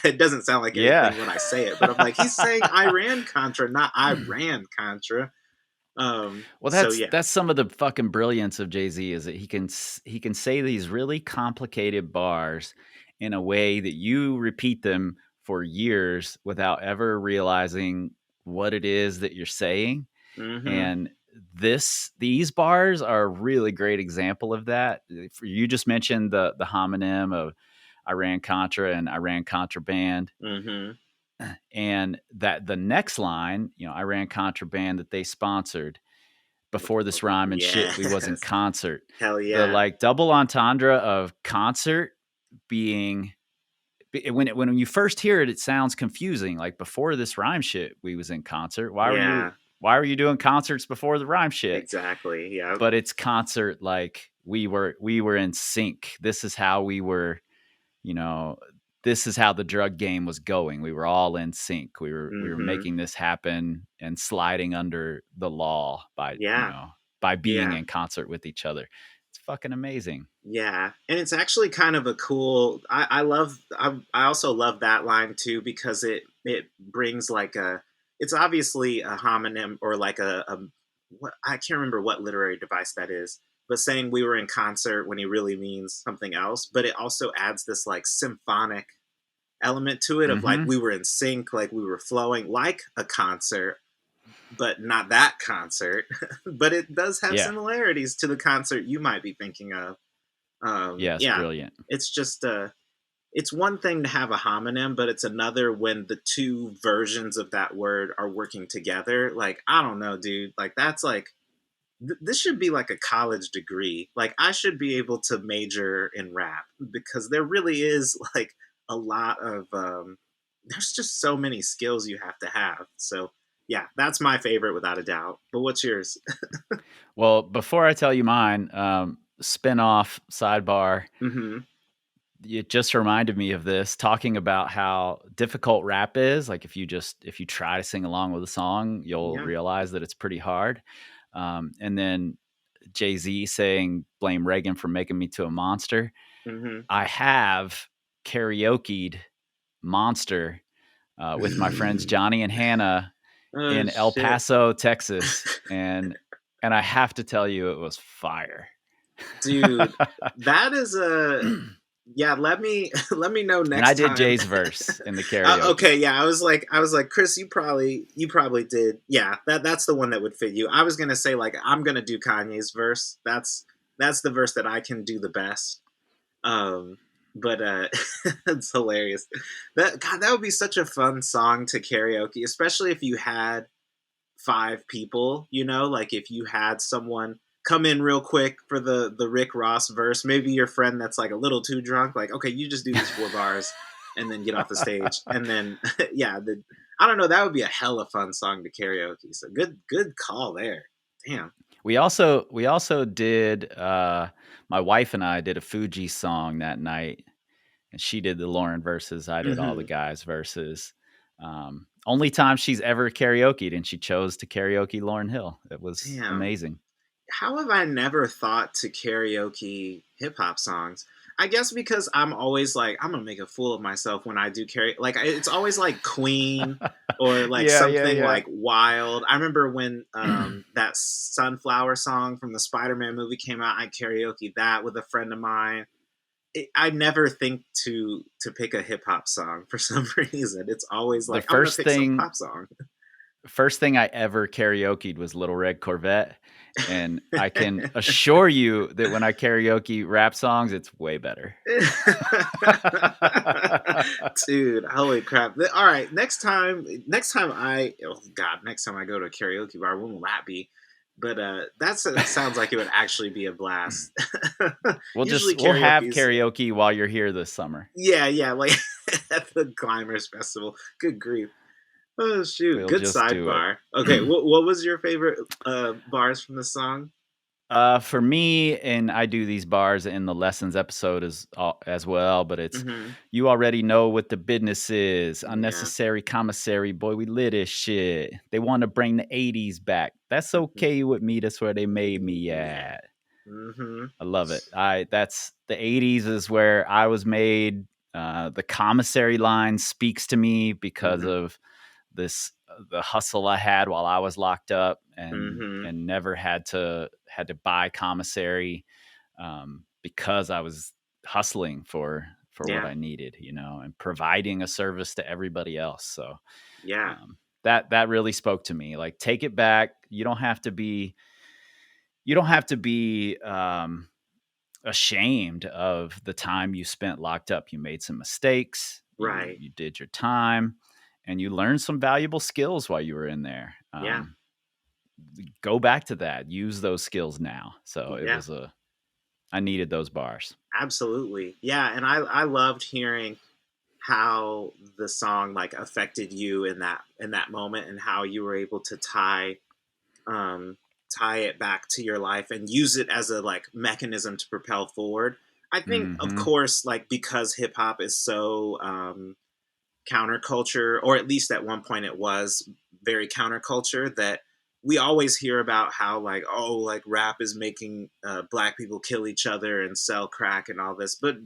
it doesn't sound like Yeah. anything when I say it, but I'm like, he's saying I ran Contra, not I ran Contra. Well, So yeah. that's some of the fucking brilliance of Jay-Z is that he can say these really complicated bars in a way that you repeat them for years without ever realizing what it is that you're saying. Mm-hmm. And these bars are a really great example of that. You just mentioned the homonym of Iran Contra and Iran Contraband. Mm-hmm. And that the next line, Iran Contraband that they sponsored before this rhyme and shit, we was in Yes. concert. Hell The yeah. like double entendre of concert being when you first hear it, it sounds confusing. Like before this rhyme shit, we was in concert. Why were you doing concerts before the rhyme shit? Exactly. Yeah. But it's concert like we were in sync. This is how we were, this is how the drug game was going. We were all in sync. We were Mm-hmm. making this happen and sliding under the law by by being Yeah. in concert with each other. It's fucking amazing. Yeah, and it's actually kind of a cool. I also love that line too, because it brings like a. It's obviously a homonym, or like a what, I can't remember what literary device that is, but saying we were in concert when he really means something else. But it also adds this like symphonic element to it, of like Mm-hmm. we were in sync, like we were flowing like a concert, but not that concert. But it does have Yeah. similarities to the concert you might be thinking of. Yeah, it's brilliant. It's just it's one thing to have a homonym, but it's another when the two versions of that word are working together. Like, I don't know, dude. Like, that's like this should be like a college degree. Like, I should be able to major in rap, because there really is like a lot of there's just so many skills you have to have. So yeah, that's my favorite without a doubt. But what's yours? Well, before I tell you mine, spin-off sidebar, Mm-hmm. it just reminded me of this, talking about how difficult rap is. Like if you try to sing along with a song, you'll Yeah. realize that it's pretty hard. And then Jay-Z saying blame Reagan for making me to a monster. Mm-hmm. I have karaoke'd Monster with my friends Johnny and Hannah Oh, in El shit. Paso, Texas, and I have to tell you, it was fire. Dude, that is a yeah. Let me know next time. And I did Jay's verse in the karaoke. Okay, yeah. I was like, Chris, you probably did. Yeah, that's the one that would fit you. I was gonna say like I'm gonna do Kanye's verse. That's the verse that I can do the best. But it's hilarious. That would be such a fun song to karaoke, especially if you had 5 people. Like if you had someone come in real quick for the Rick Ross verse, maybe your friend that's like a little too drunk, like, okay, you just do these 4 bars and then get off the stage, and then yeah, I don't know, that would be a hella fun song to karaoke. So good call there. Damn. We also did my wife and I did a Fuji song that night, and she did the Lauren verses, I did all the guys verses. Only time she's ever karaoke'd, and she chose to karaoke Lauryn Hill. It was Damn. amazing. How have I never thought to karaoke hip hop songs? I guess because I'm always like, I'm gonna make a fool of myself when I do karaoke. Like it's always like Queen or like Yeah, yeah, something yeah. like wild. I remember when that Sunflower song from the Spider-Man movie came out. I karaoke that with a friend of mine. I never think to pick a hip hop song for some reason. It's always The like I'm gonna first pick some thing pop song. first thing I ever karaoke'd was Little Red Corvette, and I can assure you that when I karaoke rap songs, it's way better. Dude, holy crap. All right, next time next time I go to a karaoke bar, when will that be? But sounds like it would actually be a blast. Usually We'll have karaoke's karaoke while you're here this summer. yeah, like at the Climbers Festival. Good grief. Oh shoot, We'll good just do it. sidebar. Okay, what was your favorite bars from the song? For me, and I do these bars in the lessons episode as well, but it's Mm-hmm. you already know what the business is. Yeah. Unnecessary commissary, boy, we lit as shit. They want to bring the 80s back. That's Mm-hmm. okay with me. That's where they made me Yeah. at. Mm-hmm. I love it. That's the 80s is where I was made. The commissary line speaks to me because Mm-hmm. of the hustle I had while I was locked up Mm-hmm. and never had to buy commissary because I was hustling for what Yeah. I needed, and providing a service to everybody else. So Yeah. that really spoke to me. Like, take it back. You don't have to be ashamed of the time you spent locked up. You made some mistakes. Right. You did your time, and you learned some valuable skills while you were in there. Yeah. Go back to that. Use those skills now. So Yeah. I needed those bars. Absolutely. Yeah, and I loved hearing how the song like affected you in that moment and how you were able to tie it back to your life and use it as a like mechanism to propel forward. I think of Mhm. course like because hip hop is so counterculture, or at least at one point it was very counterculture, that we always hear about how like, oh, like rap is making black people kill each other and sell crack and all this, but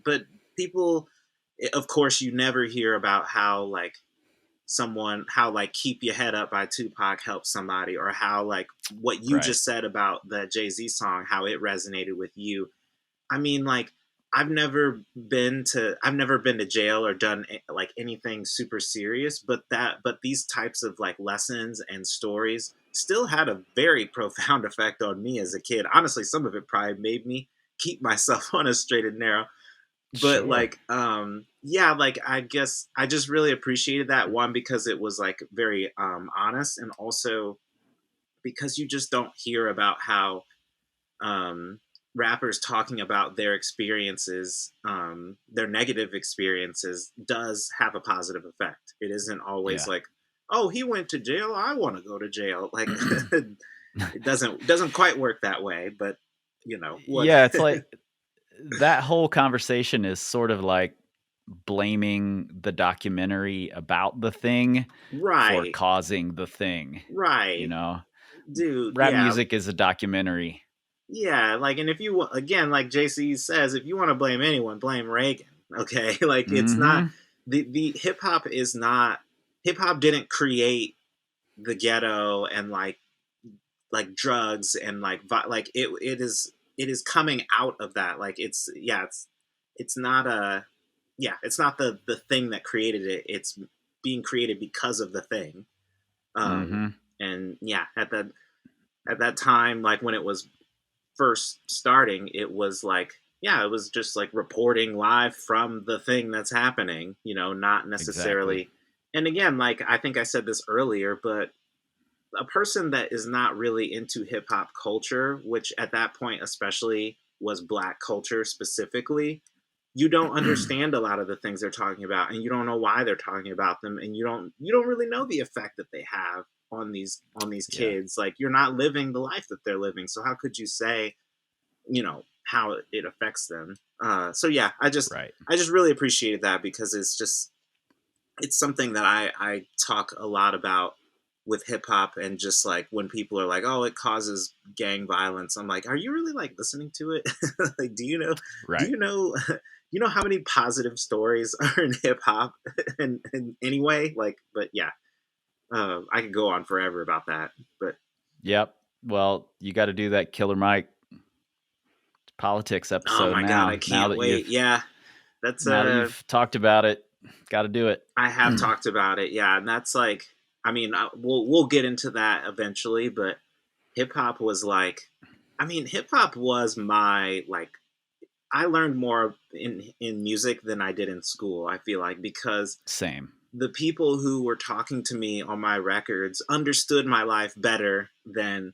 people, of course, you never hear about how like Keep Your Head Up by Tupac helped somebody, or how like what you Right. just said about the Jay-Z song, how it resonated with you. I mean, like, I've never been to jail or done like anything super serious, but these types of like lessons and stories still had a very profound effect on me as a kid. Honestly, some of it probably made me keep myself on a straight and narrow. But Sure. like yeah, like I guess I just really appreciated that one because it was like very honest, and also because you just don't hear about how um, rappers talking about their experiences, their negative experiences, does have a positive effect. It isn't always Yeah. like, oh, he went to jail, I want to go to jail. Like it doesn't quite work that way. But what? Yeah, it's like that whole conversation is sort of like blaming the documentary about the thing for Right, causing the thing, you right, know? dude. Rap Yeah, music is a documentary. yeah. Like, and if you again, like JC says, if you want to blame anyone, blame Reagan. Okay, like it's not Mhm. the hip hop didn't create the ghetto and like drugs and like it is coming out of that. Like it's not it's not the thing that created it. It's being created because of the thing. um Mhm. and yeah, at that time, like when it was first starting, it was like, yeah, it was just like reporting live from the thing that's happening, not Exactly. necessarily. And again, like I think I said this earlier, but a person that is not really into hip hop culture, which at that point especially was black culture specifically, you don't understand a lot of the things they're talking about, and you don't know why they're talking about them, and you don't really know the effect that they have on these Yeah. kids. Like, you're not living the life that they're living, so how could you say how it affects them? So yeah, Right. I just really appreciated that, because it's something that I talk a lot about with hip hop, and just like when people are like, "Oh, it causes gang violence," I'm like, "Are you really like listening to it? Like, do you know? Right. Do you know? You know how many positive stories are in hip hop? And anyway, like, but yeah, I could go on forever about that. But Yep. Well, you got to do that Killer Mike politics episode oh my now. god, I can't wait. Yeah, that's now that you've talked about it, got to do it. I have talked about it, yeah, and that's like, I mean, we'll get into that eventually, but hip hop was like, I mean, hip hop was my like, I learned more in music than I did in school. I feel like, because Same. the people who were talking to me on my records understood my life better than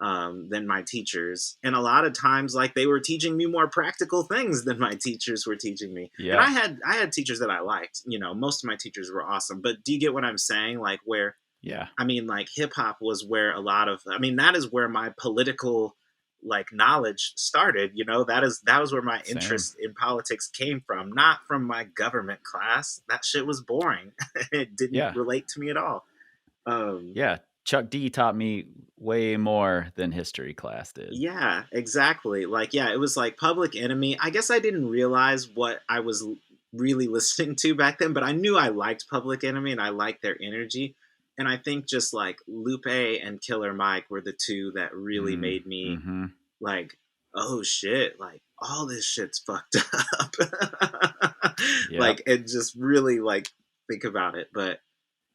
my teachers, and a lot of times, like, they were teaching me more practical things than my teachers were teaching me. Yeah. And I had teachers that I liked. You know, most of my teachers were awesome. But do you get what I'm saying? Like, where, Yeah. I mean, like, hip hop was where a lot of, I mean, that is where my political like knowledge started. You know, that was where my interest in politics came from, not from my government class. That shit was boring. It didn't relate to me at all. Yeah. Chuck D taught me way more than history class did. Yeah, exactly. Like, yeah, it was like Public Enemy. I guess I didn't realize what I was really listening to back then, but I knew I liked Public Enemy and I liked their energy. And I think just like Lupe and Killer Mike were the two that really made me like, oh shit, like all this shit's fucked up. Like, and just really like think about it. But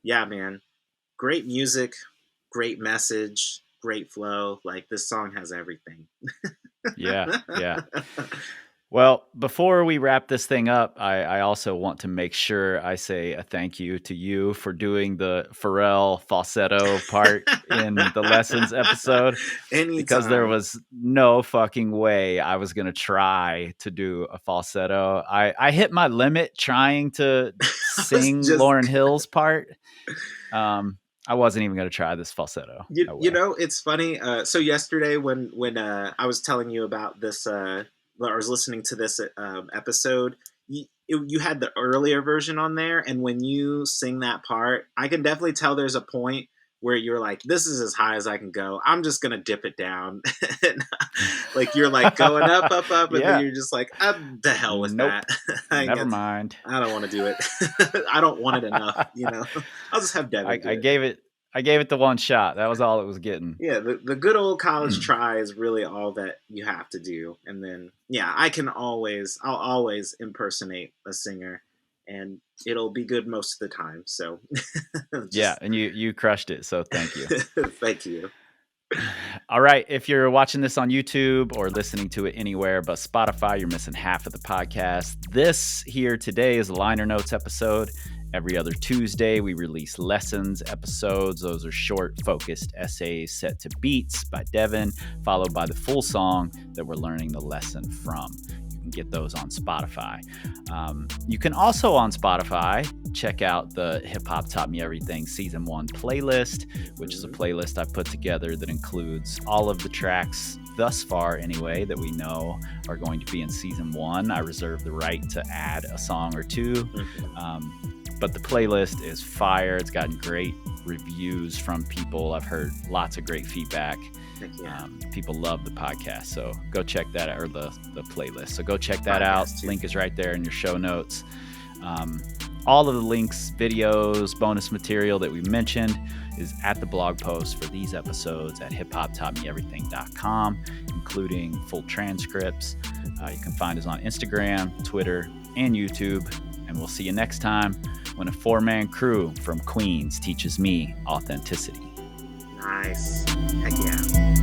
yeah, man, great music, great message, great flow. Like, this song has everything. Yeah. Well, before we wrap this thing up, I also want to make sure I say a thank you to you for doing the Pharrell falsetto part in the Lessons episode. Anytime. Because there was no fucking way I was going to try to do a falsetto. I hit my limit trying to sing Lauryn Hill's part. I wasn't even going to try this falsetto. You know, it's funny. So yesterday when I was telling you about this, I was listening to this episode, you had the earlier version on there. And when you sing that part, I can definitely tell there's a point where you're like, this is as high as I can go. I'm just going to dip it down. And, like, you're like going up. And then you're just like, the hell with that. Never mind. I don't want to do it. I don't want it enough. You know, I'll just have Devin do it. I gave it the one shot. That was all it was getting. Yeah, the good old college try is really all that you have to do. And then, yeah, I'll always impersonate a singer, and it'll be good most of the time. So, yeah, and you crushed it. So thank you. Thank you. All right. If you're watching this on YouTube or listening to it anywhere but Spotify, you're missing half of the podcast. This here today is a liner notes episode. Every other Tuesday, we release Lessons episodes. Those are short, focused essays set to beats by Devin, followed by the full song that we're learning the lesson from. You can get those on Spotify. You can also on Spotify check out the Hip Hop Taught Me Everything Season 1 playlist, which is a playlist I've put together that includes all of the tracks thus far anyway that we know are going to be in Season 1. I reserve the right to add a song or two. But the playlist is fire. It's gotten great reviews from people. I've heard lots of great feedback. People love the podcast. So go check that out, or the playlist. So go check that out. Link is right there in your show notes. All of the links, videos, bonus material that we mentioned is at the blog post for these episodes at hiphoptaughtmeeverything.com, including full transcripts. You can find us on Instagram, Twitter, and YouTube. And we'll see you next time when a 4-man crew from Queens teaches me authenticity. Nice. Heck yeah.